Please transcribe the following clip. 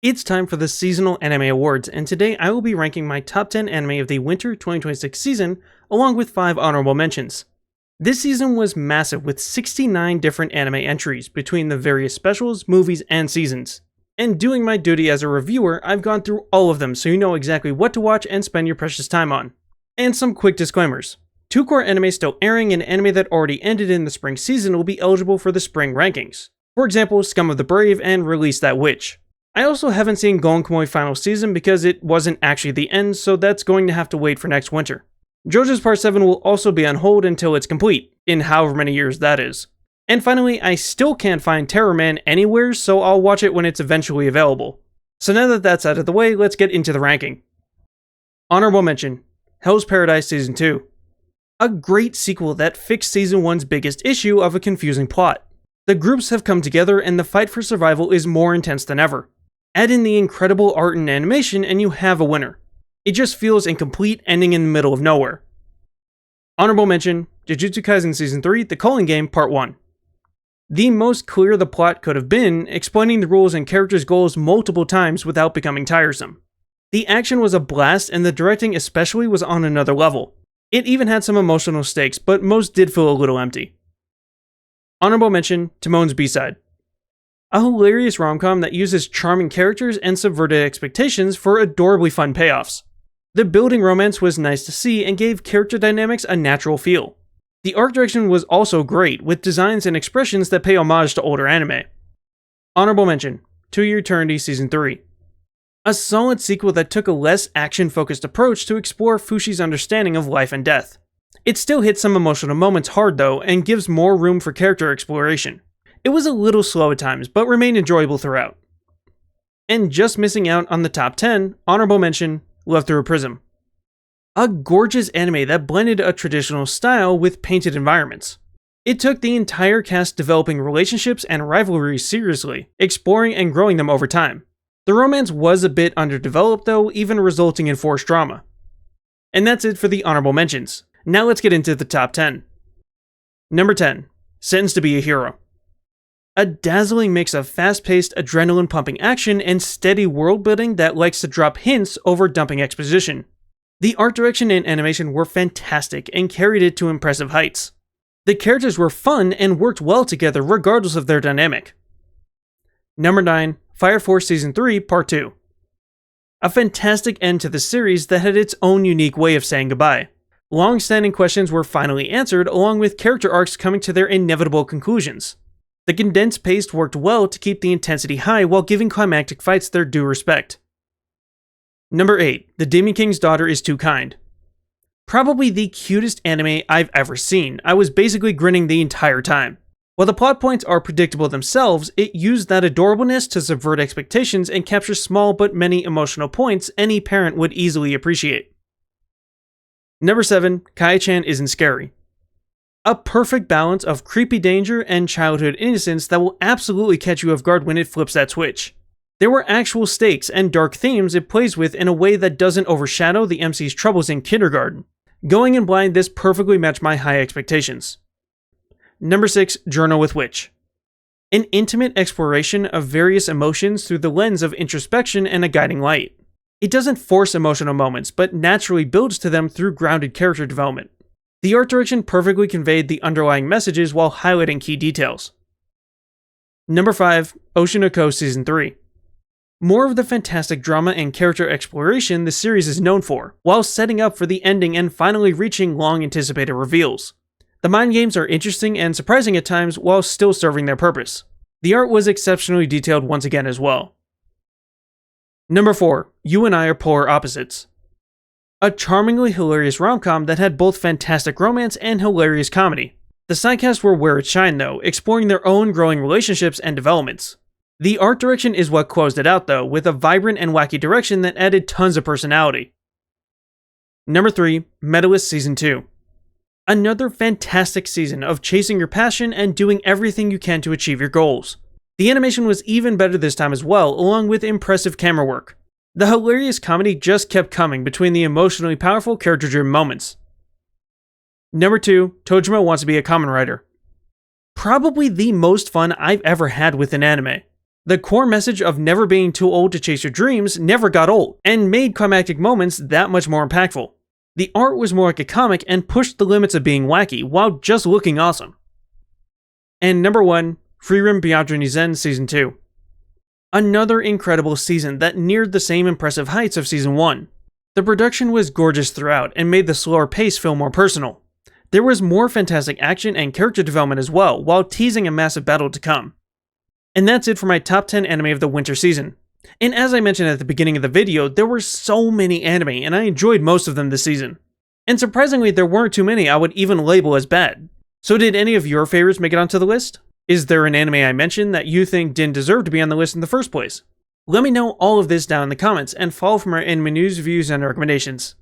It's time for the Seasonal Anime Awards, and today I will be ranking my top 10 anime of the Winter 2026 season, along with 5 honorable mentions. This season was massive with 69 different anime entries between the various specials, movies, and seasons. And doing my duty as a reviewer, I've gone through all of them so you know exactly what to watch and spend your precious time on. And some quick disclaimers. 2 core anime still airing and anime that already ended in the spring season will be eligible for the spring rankings. For example, Scum of the Brave and Release That Witch. I also haven't seen Gonkomoi final season because it wasn't actually the end, so that's going to have to wait for next winter. JoJo's Part 7 will also be on hold until it's complete, in however many years that is. And finally, I still can't find Terror Man anywhere, so I'll watch it when it's eventually available. So now that that's out of the way, let's get into the ranking. Honorable mention, Hell's Paradise Season 2. A great sequel that fixed Season 1's biggest issue of a confusing plot. The groups have come together and the fight for survival is more intense than ever. Add in the incredible art and animation and you have a winner. It just feels incomplete, ending in the middle of nowhere. Honorable mention, Jujutsu Kaisen Season 3, The Calling Game Part 1. The most clear the plot could have been, explaining the rules and characters' goals multiple times without becoming tiresome. The action was a blast and the directing especially was on another level. It even had some emotional stakes, but most did feel a little empty. Honorable mention, Timon's B-Side. A hilarious rom-com that uses charming characters and subverted expectations for adorably fun payoffs. The building romance was nice to see and gave character dynamics a natural feel. The art direction was also great, with designs and expressions that pay homage to older anime. Honorable mention, To Your Eternity Season 3. A solid sequel that took a less action-focused approach to explore Fushi's understanding of life and death. It still hits some emotional moments hard though, and gives more room for character exploration. It was a little slow at times, but remained enjoyable throughout. And just missing out on the top 10, honorable mention, Love Through a Prism. A gorgeous anime that blended a traditional style with painted environments. It took the entire cast developing relationships and rivalries seriously, exploring and growing them over time. The romance was a bit underdeveloped though, even resulting in forced drama. And that's it for the honorable mentions. Now let's get into the top 10. Number 10, Sentenced to Be a Hero. A dazzling mix of fast-paced, adrenaline-pumping action and steady world-building that likes to drop hints over dumping exposition. The art direction and animation were fantastic and carried it to impressive heights. The characters were fun and worked well together regardless of their dynamic. Number 9, Fire Force Season 3, Part 2. A fantastic end to the series that had its own unique way of saying goodbye. Long-standing questions were finally answered, along with character arcs coming to their inevitable conclusions. The condensed pace worked well to keep the intensity high while giving climactic fights their due respect. Number 8, The Demon King's Daughter is Too Kind. Probably the cutest anime I've ever seen. I was basically grinning the entire time. While the plot points are predictable themselves, it used that adorableness to subvert expectations and capture small but many emotional points any parent would easily appreciate. Number 7, Kai-chan Isn't Scary. A perfect balance of creepy danger and childhood innocence that will absolutely catch you off guard when it flips that switch. There were actual stakes and dark themes it plays with in a way that doesn't overshadow the MC's troubles in kindergarten. Going in blind, this perfectly matched my high expectations. Number 6, Journal with Witch. An intimate exploration of various emotions through the lens of introspection and a guiding light. It doesn't force emotional moments, but naturally builds to them through grounded character development. The art direction perfectly conveyed the underlying messages while highlighting key details. Number 5, Oshinoko Season 3. More of the fantastic drama and character exploration the series is known for, while setting up for the ending and finally reaching long-anticipated reveals. The mind games are interesting and surprising at times while still serving their purpose. The art was exceptionally detailed once again as well. Number 4, You and I Are Polar Opposites. A charmingly hilarious rom-com that had both fantastic romance and hilarious comedy. The sidecasts were where it shined though, exploring their own growing relationships and developments. The art direction is what closed it out though, with a vibrant and wacky direction that added tons of personality. Number 3, Medalist Season 2. Another fantastic season of chasing your passion and doing everything you can to achieve your goals. The animation was even better this time as well, along with impressive camera work. The hilarious comedy just kept coming between the emotionally powerful character-driven moments. Number 2, Tojima Wants to Be a Kamen Rider. Probably the most fun I've ever had with an anime. The core message of never being too old to chase your dreams never got old, and made climactic moments that much more impactful. The art was more like a comic and pushed the limits of being wacky, while just looking awesome. And number 1, Frieren Beyond Zen Season 2. Another incredible season that neared the same impressive heights of Season 1. The production was gorgeous throughout and made the slower pace feel more personal. There was more fantastic action and character development as well, while teasing a massive battle to come. And that's it for my top 10 anime of the winter season. And as I mentioned at the beginning of the video, there were so many anime and I enjoyed most of them this season. And surprisingly, there weren't too many I would even label as bad. So did any of your favorites make it onto the list? Is there an anime I mentioned that you think didn't deserve to be on the list in the first place? Let me know all of this down in the comments and follow for more anime news, reviews, and recommendations.